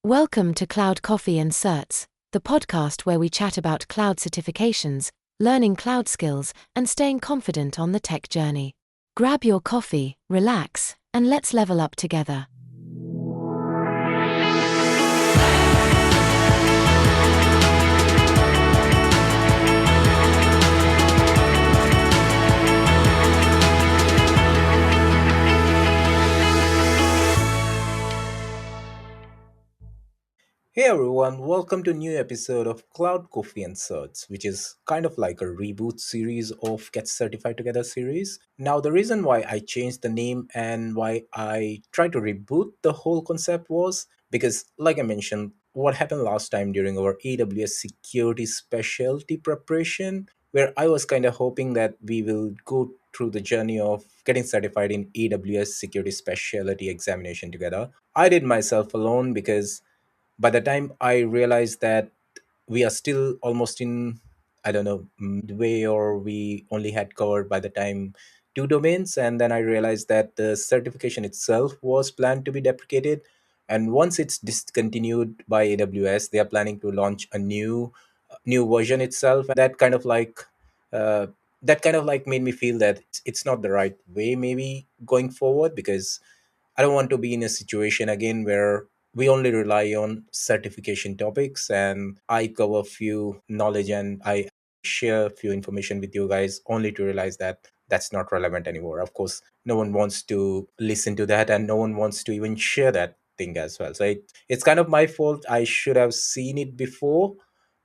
Welcome to Cloud Coffee and Certs, the podcast where we chat about cloud certifications, learning cloud skills, and staying confident on the tech journey. Grab your coffee, relax, and let's level up together. Hey everyone, welcome to a new episode of Cloud Coffee and Certs, which is kind of like a reboot series of Get Certified Together series. Now, the reason why I changed the name and why I tried to reboot the whole concept was because, like I mentioned, what happened last time during our AWS security specialty preparation, where I was kind of hoping that we will go through the journey of getting certified in AWS security specialty examination together. I did myself alone because by the time I realized that we are still almost in, I don't know, midway, or we only had covered by the time two domains. And then I realized that the certification itself was planned to be deprecated. And once it's discontinued by AWS, they are planning to launch a new version itself. Uh, that kind of like made me feel that it's not the right way maybe going forward, because I don't want to be in a situation again where we only rely on certification topics and I cover few knowledge and I share few information with you guys only to realize that that's not relevant anymore. Of course, no one wants to listen to that and no one wants to even share that thing as well. So it's kind of my fault. I should have seen it before.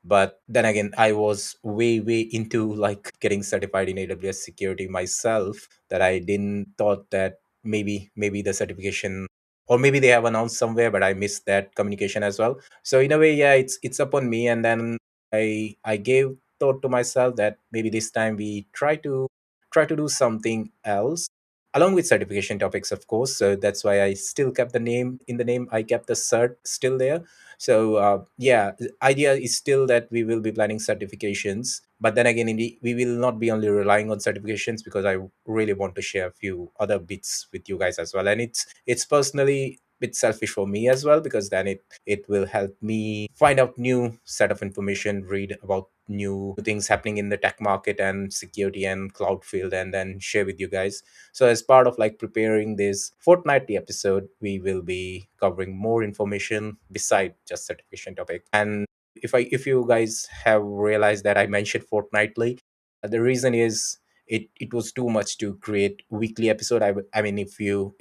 But then again, I was way into like getting certified in AWS security myself, that I didn't thought that maybe the certification, or maybe they have announced somewhere but I missed that communication as well. So in a way, yeah, it's upon me. And then I gave thought to myself that maybe this time we try to do something else along with certification topics, of course. So that's why I still kept the name. In the name, I kept the cert still there. So yeah, the idea is still that we will be planning certifications, but then again, we will not be only relying on certifications, because I really want to share a few other bits with you guys as well. And it's personally a bit selfish for me as well, because then it will help me find out new set of information, read about new things happening in the tech market and security and cloud field, and then share with you guys. So as part of like preparing this fortnightly episode, we will be covering more information beside just certification topic. And if you guys have realized that I mentioned fortnightly, the reason is it was too much to create weekly episode. I mean, if you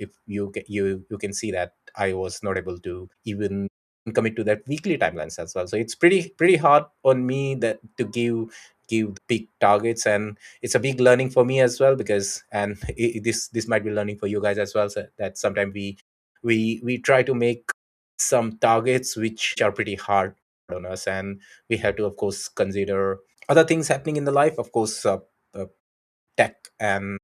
can see that I was not able to even commit to that weekly timelines as well. So it's pretty hard on me that to give big targets, and it's a big learning for me as well, because and this might be learning for you guys as well. So that sometimes we try to make some targets which are pretty hard on us, and we have to of course consider other things happening in the life, of course, uh, tech and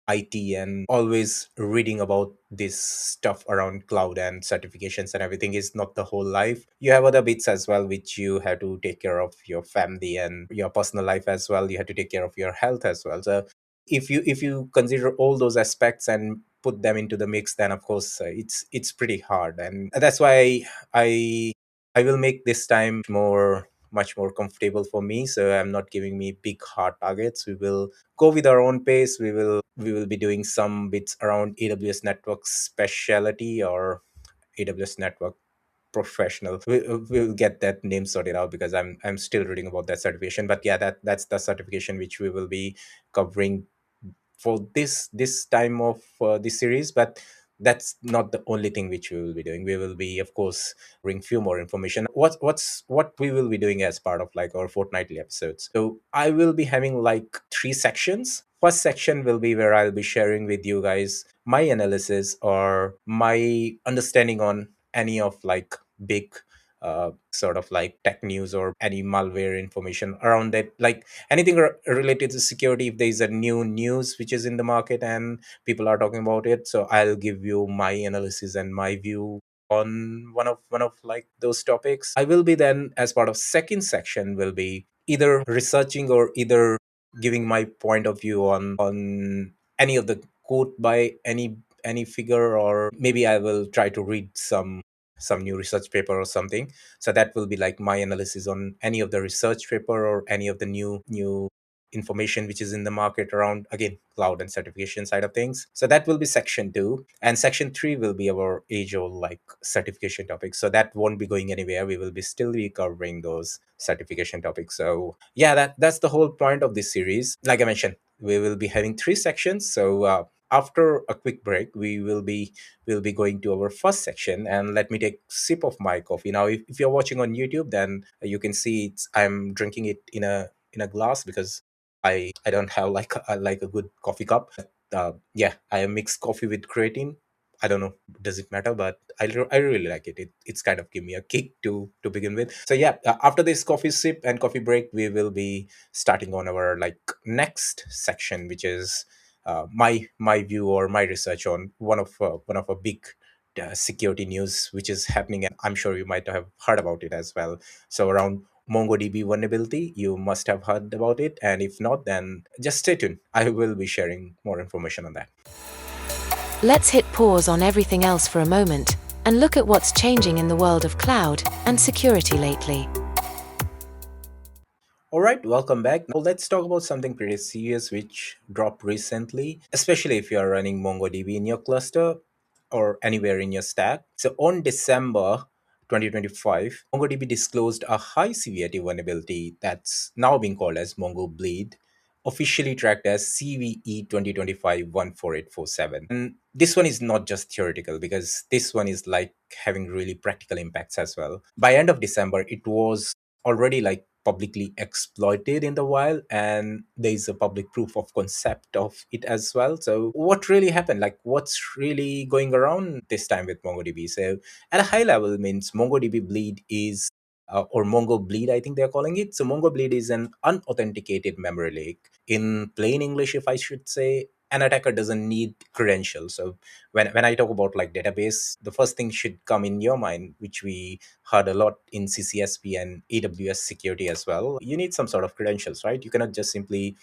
IT, and always reading about this stuff around cloud and certifications and everything is not the whole life. You have other bits as well, which you have to take care of your family and your personal life as well. You have to take care of your health as well. So if you consider all those aspects and put them into the mix, then of course it's pretty hard. And that's why I I will make this time much more comfortable for me. So I'm not giving me big hard targets. We will go with our own pace. We will be doing some bits around AWS network specialty or AWS network professional. We'll get that name sorted out, because I'm still reading about that certification. But yeah, that's the certification which we will be covering for this time of this series. But that's not the only thing which we will be doing. We will be of course bring few more information. What we will be doing as part of like our fortnightly episodes. So I will be having like three sections. First section will be where I'll be sharing with you guys my analysis or my understanding on any of like big sort of like tech news or any malware information around that, like anything related to security. If there's a new news which is in the market and people are talking about it, so I'll give you my analysis and my view on one of like those topics. I will be then, as part of second section, will be either researching or either giving my point of view on any of the quote by any figure, or maybe I will try to read some new research paper or something. So that will be like my analysis on any of the research paper or any of the new information which is in the market around, again, cloud and certification side of things. So that will be section 2, and section 3 will be our age old like certification topics. So that won't be going anywhere. We will be still be covering those certification topics. So yeah, that's the whole point of this series. Like I mentioned, we will be having 3 sections. So after a quick break, we'll be going to our first section. And let me take a sip of my coffee now. If you're watching on YouTube, then you can see I'm drinking it in a glass because I don't have like a good coffee cup. Yeah, I mix coffee with creatine. I don't know, does it matter? But I really like it. It's kind of give me a kick to begin with. So yeah, after this coffee sip and coffee break, we will be starting on our like next section, which is my view or my research on one of a big security news which is happening, and I'm sure you might have heard about it as well. So around MongoDB vulnerability, you must have heard about it, and if not, then just stay tuned. I will be sharing more information on that. Let's hit pause on everything else for a moment and look at what's changing in the world of cloud and security lately. All right, welcome back. Now let's talk about something pretty serious which dropped recently, especially if you are running MongoDB in your cluster or anywhere in your stack. So on December 2025, MongoDB disclosed a high severity vulnerability that's now being called as MongoBleed, officially tracked as CVE 2025-14847. And this one is not just theoretical, because this one is like having really practical impacts as well. By end of December, it was already like publicly exploited in the wild, and there is a public proof of concept of it as well. So what really happened, like what's really going around this time with MongoDB? So at a high level, means MongoDB bleed is or MongoBleed, I think they're calling it. So MongoBleed is an unauthenticated memory leak. In plain English, if I should say, an attacker doesn't need credentials. So when I talk about like database, the first thing should come in your mind, which we heard a lot in CCSP and AWS security as well. You need some sort of credentials, right? You cannot just simply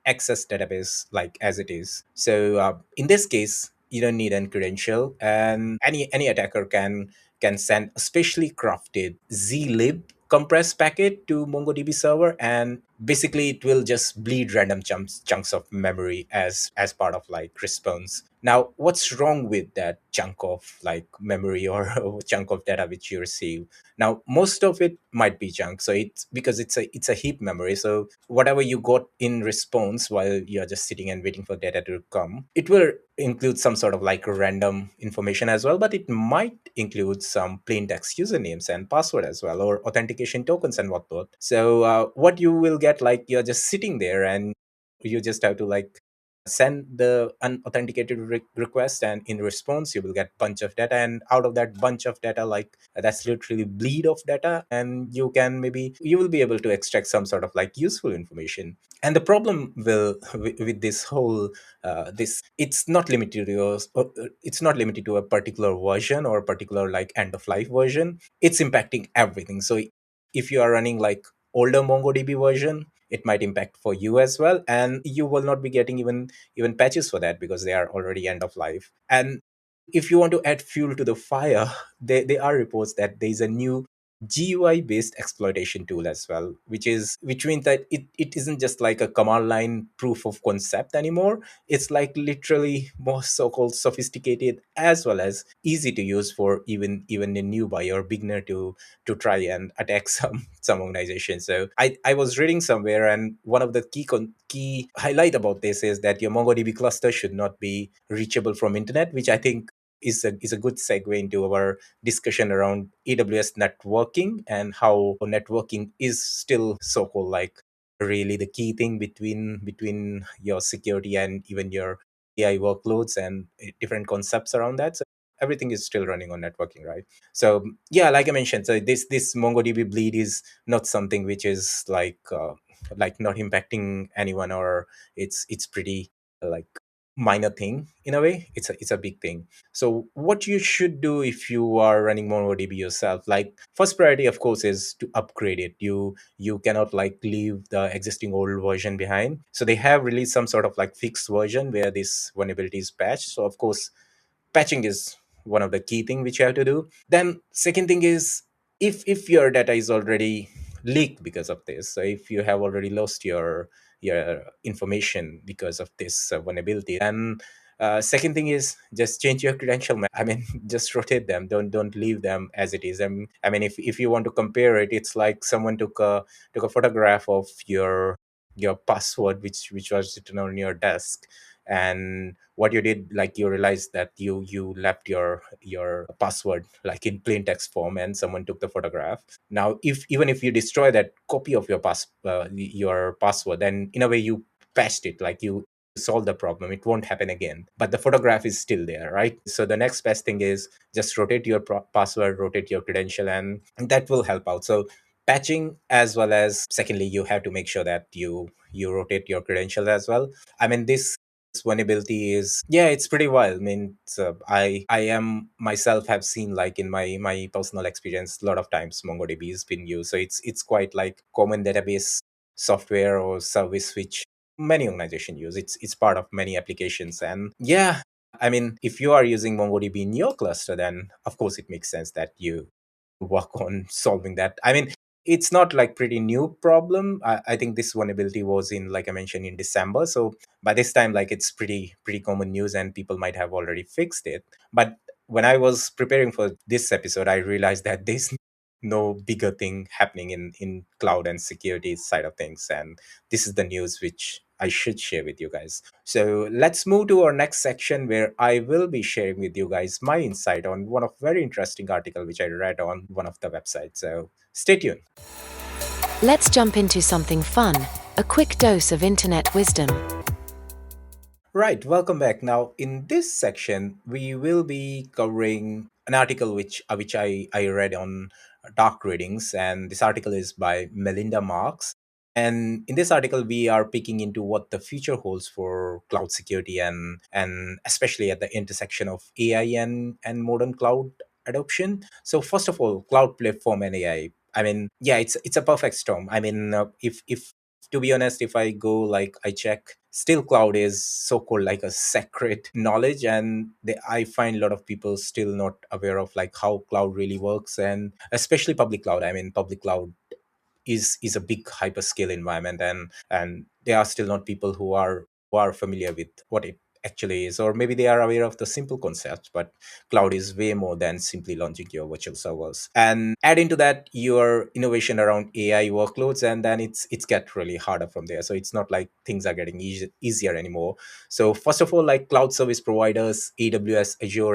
access database like as it is. So in this case, you don't need any credential, and any attacker can send a specially crafted zlib compressed packet to MongoDB server, and basically it will just bleed random chunks of memory as part of like response. Now what's wrong with that chunk of like memory or chunk of data which you receive? Now most of it might be junk, so it's because it's a heap memory. So whatever you got in response while you're just sitting and waiting for data to come, it will include some sort of like random information as well, but it might include some plain text usernames and password as well, or authentication tokens and whatnot. So what you will get, like you're just sitting there and you just have to like send the unauthenticated request, and in response you will get bunch of data, and out of that bunch of data, like that's literally bleed of data, and you will be able to extract some sort of like useful information. And the problem will with this whole this it's not limited to it's not limited to a particular version or a particular like end of life version. It's impacting everything. So if you are running like older MongoDB version, it might impact for you as well, and you will not be getting even patches for that because they are already end of life. And if you want to add fuel to the fire, there are reports that there is a new GUI based exploitation tool as well, which means that it isn't just like a command line proof of concept anymore. It's like literally more so-called sophisticated as well as easy to use for even a newbie or beginner to try and attack some organization. So I was reading somewhere, and one of the key highlight about this is that your MongoDB cluster should not be reachable from internet, which I think is a good segue into our discussion around AWS networking, and how networking is still so-called like really the key thing between your security and even your AI workloads and different concepts around that. So everything is still running on networking, right? So yeah, like I mentioned, so this MongoDB bleed is not something which is like not impacting anyone, or it's pretty like minor thing. In a way, it's a big thing. So what you should do if you are running MongoDB yourself, like first priority of course is to upgrade it. You cannot like leave the existing old version behind. So they have released some sort of like fixed version where this vulnerability is patched. So of course patching is one of the key thing which you have to do. Then second thing is, if your data is already leaked because of this, so if you have already lost your information because of this vulnerability, then second thing is just change your credential. I mean, just rotate them. Don't leave them as it is. I mean, if you want to compare it, it's like someone took a photograph of your password, which was written on your desk, and what you did, like, you realized that you left your password like in plain text form, and someone took the photograph. Now, if even if you destroy that copy of your password, then in a way you patched it, like you solve the problem, it won't happen again, but the photograph is still there, right? So the next best thing is just rotate your password, rotate your credential, and that will help out. So patching, as well as secondly, you have to make sure that you rotate your credentials as well. I mean, this vulnerability is, yeah, it's pretty wild. I mean, I am myself have seen, like, in my personal experience, a lot of times MongoDB has been used. So it's quite like common database software or service which many organizations use. It's part of many applications. And yeah, I mean, if you are using MongoDB in your cluster, then of course it makes sense that you work on solving that. I mean, it's not like pretty new problem. I think this vulnerability was in, like I mentioned, in December. So by this time, like, it's pretty common news, and people might have already fixed it. But when I was preparing for this episode, I realized that there's no bigger thing happening in cloud and security side of things, and this is the news which I should share with you guys. So let's move to our next section, where I will be sharing with you guys my insight on one of very interesting article which I read on one of the websites. So stay tuned. Let's jump into something fun, a quick dose of internet wisdom. Right, welcome back. Now, in this section, we will be covering an article which I read on Dark Readings, and this article is by Melinda Marks. And in this article, we are peeking into what the future holds for cloud security, and especially at the intersection of AI and modern cloud adoption. So, first of all, cloud platform and AI. I mean, yeah, it's a perfect storm. I mean, if to be honest, if I go, like, I check, still cloud is so called like a sacred knowledge, and I find a lot of people still not aware of, like, how cloud really works, and especially public cloud. I mean, public cloud is a big hyperscale environment, and there are still not people who are familiar with what it actually is, or maybe they are aware of the simple concepts, but cloud is way more than simply launching your virtual servers. And add into that your innovation around AI workloads, and then it's get really harder from there. So it's not like things are getting easier anymore. So first of all, like, cloud service providers, AWS, Azure,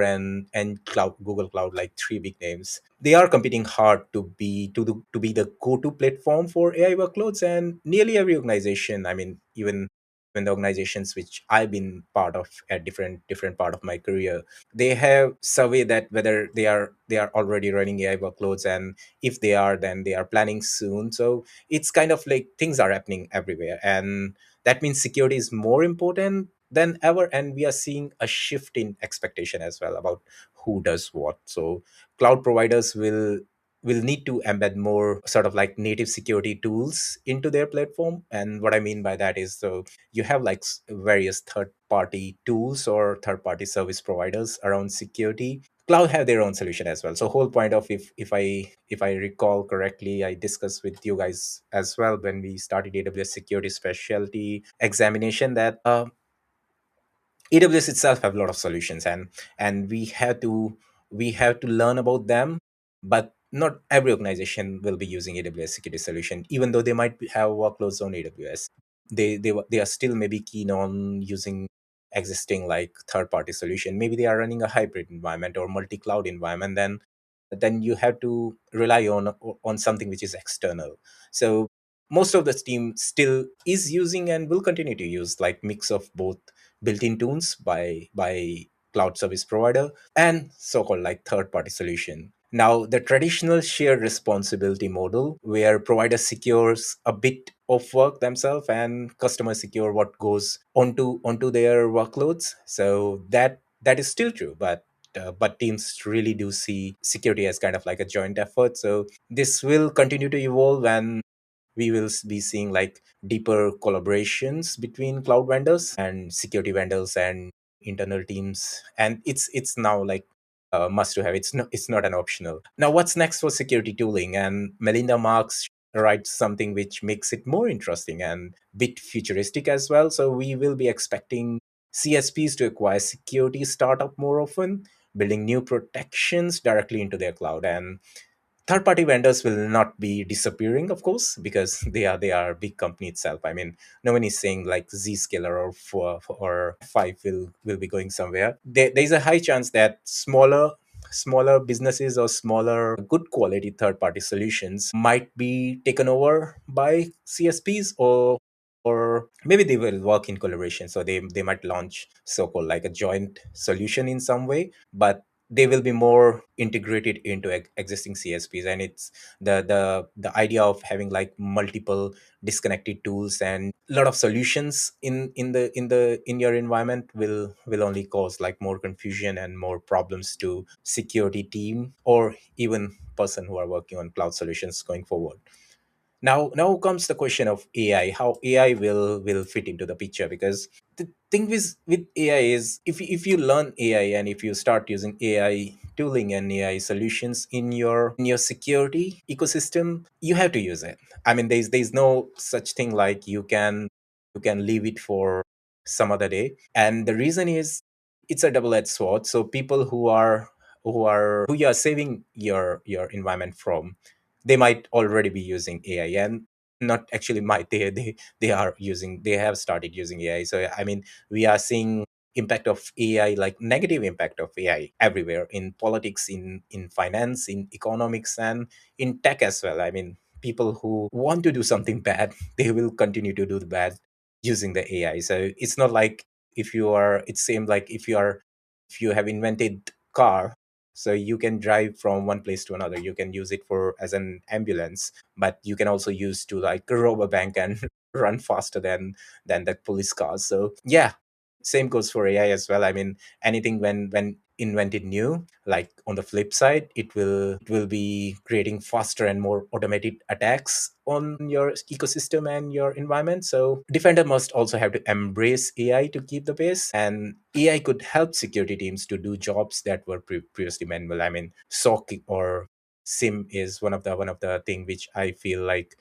and cloud Google Cloud, like, three big names, they are competing hard to be the go-to platform for AI workloads. And nearly every organization, I mean, even the organizations which I've been part of at different part of my career, they have survey that whether they are already running AI workloads, and if they are, then they are planning soon. So it's kind of like things are happening everywhere, and that means security is more important than ever, and we are seeing a shift in expectation as well about who does what. So cloud providers will need to embed more sort of like native security tools into their platform. And what I mean by that is, so you have, like, various third party tools or third party service providers around security. Cloud have their own solution as well. So whole point of, if I recall correctly, I discussed with you guys as well when we started AWS security specialty examination, that AWS itself have a lot of solutions, and we have to learn about them. But not every organization will be using AWS security solution, even though they might have workloads on AWS. They are still maybe keen on using existing, like, third party solution. Maybe they are running a hybrid environment or multi cloud environment. Then you have to rely on something which is external. So most of the team still is using and will continue to use, like, mix of both built-in tools by cloud service provider and so-called, like, third-party solution. Now, the traditional shared responsibility model, where provider secures a bit of work themselves and customers secure what goes onto their workloads. So that is still true, but teams really do see security as kind of like a joint effort. So this will continue to evolve, and we will be seeing, like, deeper collaborations between cloud vendors and security vendors and internal teams. And it's now, like, must to have. It's not an optional. Now, what's next for security tooling? And Melinda Marks writes something which makes it more interesting and bit futuristic as well. So we will be expecting CSPs to acquire security startup more often, building new protections directly into their cloud. And third party vendors will not be disappearing, of course, because they are a big company itself. I mean, no one is saying like Zscaler or or five will be going somewhere. There's a high chance that smaller businesses or smaller good quality third party solutions might be taken over by CSPs, or maybe they will work in collaboration. So they might launch so-called like a joint solution in some way, but they will be more integrated into existing CSPs. And it's the idea of having like multiple disconnected tools and a lot of solutions in your environment will only cause like more confusion and more problems to security team or even person who are working on cloud solutions going forward. Now comes the question of AI, how AI will fit into the picture. Because the thing with AI is, if you learn AI and if you start using AI tooling and AI solutions in your security ecosystem, you have to use it. I mean, there's no such thing like you can leave it for some other day. And the reason is, it's a double-edged sword. So people who you are saving your environment from, they might already be using AI. And not actually might, they have started using AI. So I mean, we are seeing impact of AI, like negative impact of AI everywhere, in politics, in finance, in economics, and in tech as well. I mean, people who want to do something bad, they will continue to do the bad using the AI. So it's not like, it seems like if you have invented car, so you can drive from one place to another. You can use it for as an ambulance, but you can also use to like rob a bank and run faster than the police cars. So yeah, same goes for AI as well. I mean, anything when invented new, like on the flip side, it will be creating faster and more automated attacks on your ecosystem and your environment. So defender must also have to embrace AI to keep the pace. And AI could help security teams to do jobs that were previously manual. I mean, SOC or SIM is one of the thing which I feel like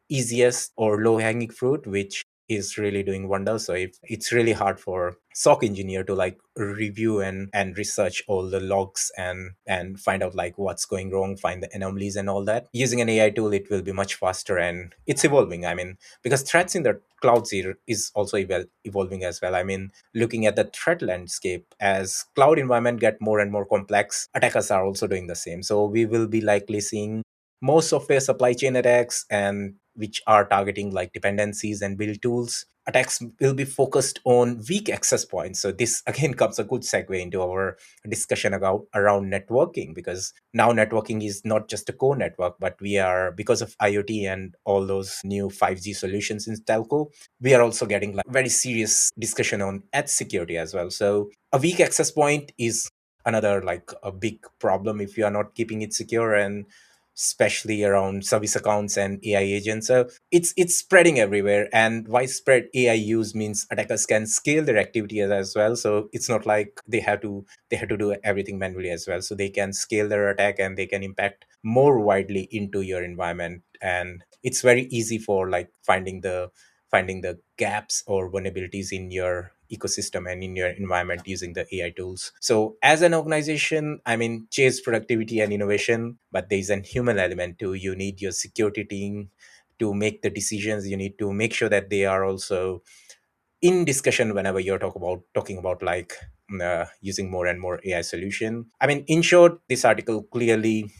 easiest or low hanging fruit, which is really doing wonders. So if it's really hard for SOC engineer to like review and research all the logs and find out like what's going wrong, find the anomalies and all that, using an AI tool, it will be much faster. And it's evolving. I mean, because threats in the cloud sphere is also evolving as well. I mean, looking at the threat landscape, as cloud environment get more and more complex, attackers are also doing the same. So we will be likely seeing more software supply chain attacks, and which are targeting like dependencies and build tools. Attacks will be focused on weak access points. So this again comes a good segue into our discussion about around networking, because now networking is not just a core network, but we are, because of IoT and all those new 5G solutions in telco, we are also getting like very serious discussion on edge security as well. So a weak access point is another like a big problem if you are not keeping it secure, and especially around service accounts and AI agents. So it's spreading everywhere, and widespread AI use means attackers can scale their activity as well. So it's not like they have to do everything manually as well. So they can scale their attack and they can impact more widely into your environment. And it's very easy for like finding the gaps or vulnerabilities in your ecosystem and in your environment using the AI tools. So as an organization, I mean, chase productivity and innovation, but there's an human element too. You need your security team to make the decisions. You need to make sure that they are also in discussion whenever you're talking about like using more and more AI solution. I mean, in short, this article clearly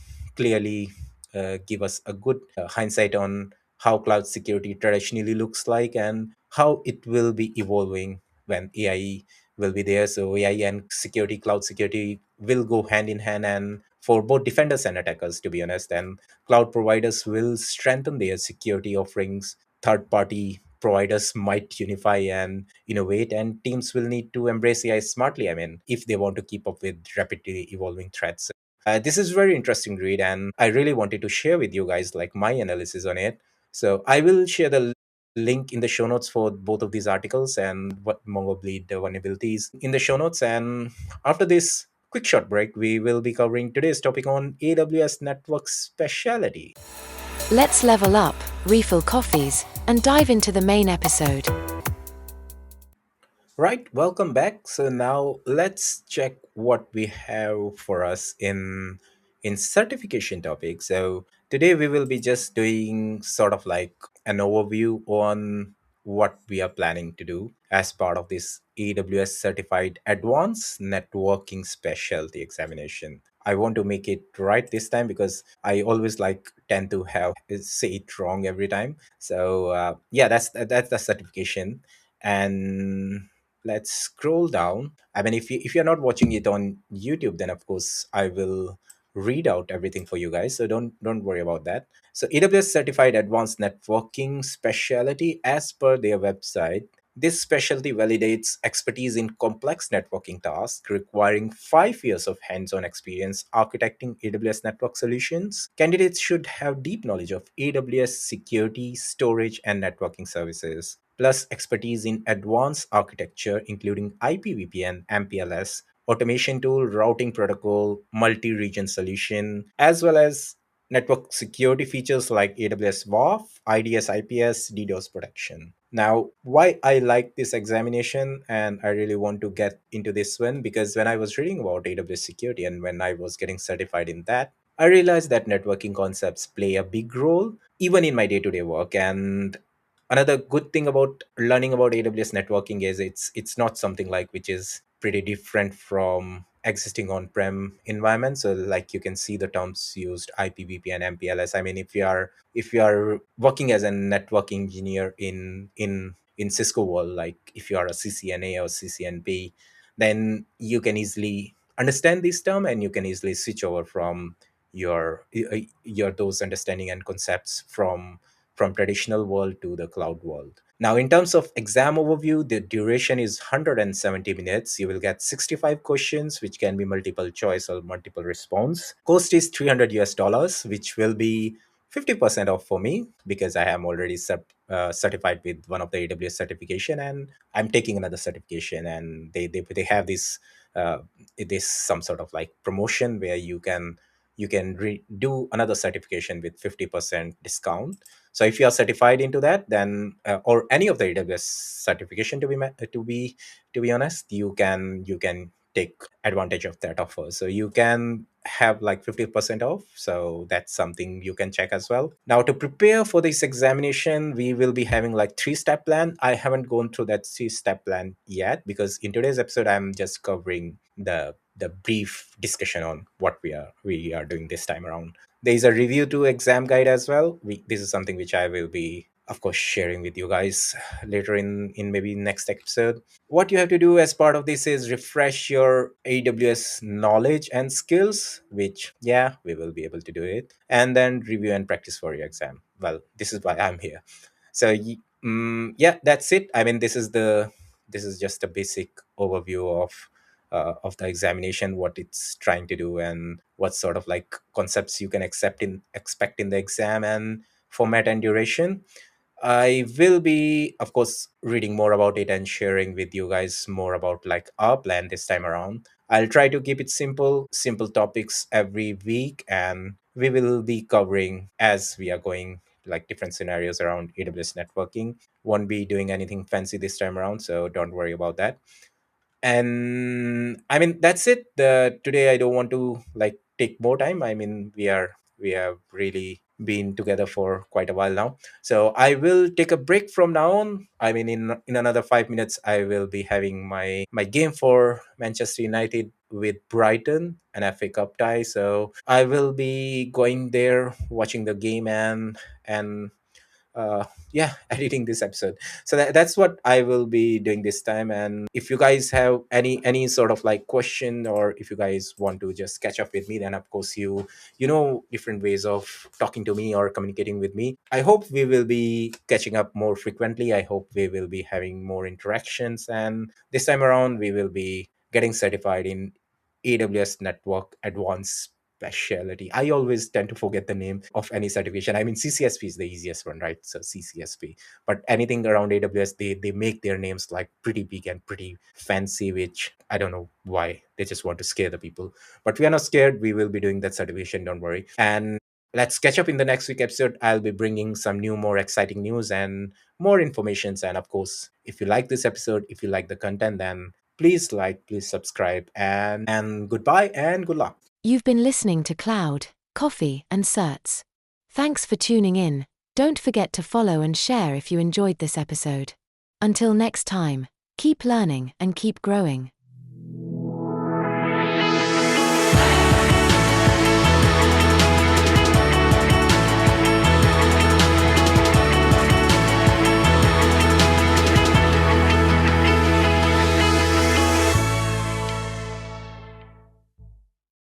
give us a good hindsight on how cloud security traditionally looks like and how it will be evolving when AI will be there. So AI and security, cloud security will go hand in hand, and for both defenders and attackers, to be honest. And cloud providers will strengthen their security offerings. Third party providers might unify and innovate, and teams will need to embrace AI smartly. I mean, if they want to keep up with rapidly evolving threats. This is very interesting read, and I really wanted to share with you guys like my analysis on it. So I will share the link in the show notes for both of these articles and what MongoBleed vulnerabilities in the show notes. And after this quick short break, we will be covering today's topic on AWS Network Speciality. Let's level up, refill coffees, and dive into the main episode. Right, welcome back. So now let's check what we have for us in certification topic. So today we will be just doing sort of like an overview on what we are planning to do as part of this AWS Certified Advanced Networking Specialty examination. I want to make it right this time because I always like tend to have say it wrong every time. So yeah, that's the certification. And let's scroll down. I mean, if you're not watching it on YouTube, then of course I will read out everything for you guys, so don't worry about that. So AWS Certified Advanced Networking Specialty, as per their website, this specialty validates expertise in complex networking tasks requiring 5 years of hands-on experience architecting AWS network solutions. Candidates should have deep knowledge of AWS security, storage, and networking services, plus expertise in advanced architecture, including IPVPN, MPLS, automation tool, routing protocol, multi-region solution, as well as network security features like AWS WAF, IDS, IPS, DDoS protection. Now, why I like this examination and I really want to get into this one, because when I was reading about AWS security and when I was getting certified in that, I realized that networking concepts play a big role even in my day-to-day work. And another good thing about learning about AWS networking is it's not something like which is pretty different from existing on-prem environments. So like you can see the terms used, IPVPN, MPLS. I mean, if you are working as a network engineer in Cisco world, like if you are a CCNA or CCNP, then you can easily understand this term and you can easily switch over from your those understanding and concepts from traditional world to the cloud world. Now, in terms of exam overview, the duration is 170 minutes. You will get 65 questions, which can be multiple choice or multiple response. Cost is $300, which will be 50% off for me because I am already certified with one of the AWS certification, and I'm taking another certification, and they have uh, this some sort of like promotion where you can do another certification with 50% discount. So if you are certified into that, then or any of the AWS certification to be honest, you can take advantage of that offer. So you can have like 50% off. So that's something you can check as well. Now, to prepare for this examination, we will be having like three-step plan. I haven't gone through that three-step plan yet because in today's episode, I'm just covering the brief discussion on what we are doing this time around. There is a review to exam guide as well. This is something which I will be, of course, sharing with you guys later in maybe next episode. What you have to do as part of this is refresh your AWS knowledge and skills, which yeah, we will be able to do it, and then review and practice for your exam. Well, this is why I'm here. So yeah, that's it. I mean, this is just a basic overview of the examination, what it's trying to do, and what sort of like concepts you can expect in the exam, and format and duration. I will be, of course, reading more about it and sharing with you guys more about like our plan this time around. I'll try to keep it simple topics every week, and we will be covering as we are going like different scenarios around AWS networking. Won't be doing anything fancy this time around, so don't worry about that. And I mean, that's it. Today I don't want to like take more time. I mean, we have really been together for quite a while now, so I will take a break from now on. I mean, in another 5 minutes I will be having my game for Manchester United with Brighton, an FA Cup tie. So I will be going there, watching the game, and uh, yeah, editing this episode. So that's what I will be doing this time. And if you guys have any sort of like question, or if you guys want to just catch up with me, then of course you know different ways of talking to me or communicating with me. I hope we will be catching up more frequently. I hope we will be having more interactions, and this time around we will be getting certified in AWS network advanced specialty. I always tend to forget the name of any certification. I mean, CCSP is the easiest one, right? So CCSP. But anything around AWS, they make their names like pretty big and pretty fancy, which I don't know why. They just want to scare the people. But we are not scared. We will be doing that certification, don't worry. And let's catch up in the next week episode. I'll be bringing some new, more exciting news and more informations. And of course, if you like this episode, if you like the content, then please like, please subscribe, and goodbye and good luck. You've been listening to Cloud, Coffee and Certs. Thanks for tuning in. Don't forget to follow and share if you enjoyed this episode. Until next time, keep learning and keep growing.